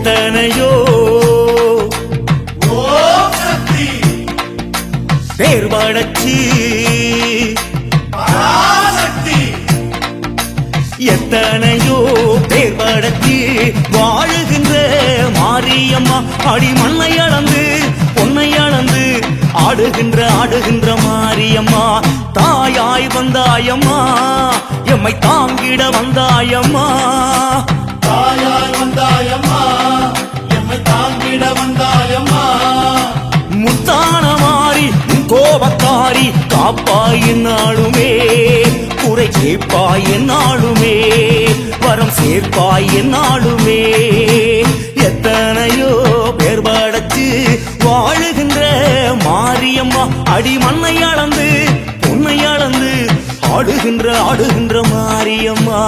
எத்தனையோ பேர் படைச்சு எத்தனையோ பேர் படைச்சு வாழுகின்ற மாரியம்மா அடி மண்ணை அளந்து பொன்னை அளந்து ஆடுகின்ற மாரியம்மா தாயாய் வந்தாயம்மா எம்மை தாங்கிட வந்தாயம்மா தாயாய் வந்தாயம்மா எம்மை தாங்கிட வந்தாயம்மா முத்தான மாறி கோபக்காரி காப்பாய் என்னாலுமே குறை கேட்பாய் என்னாலுமே வரம் சேர்ப்பாய் என்னாலுமே எத்தனையோ பேர் படைச்சு வாழுகின்ற மாரியம்மா அடி மண்ணை அளந்து பொன்னை அளந்து ஆடுகின்ற மாரியம்மா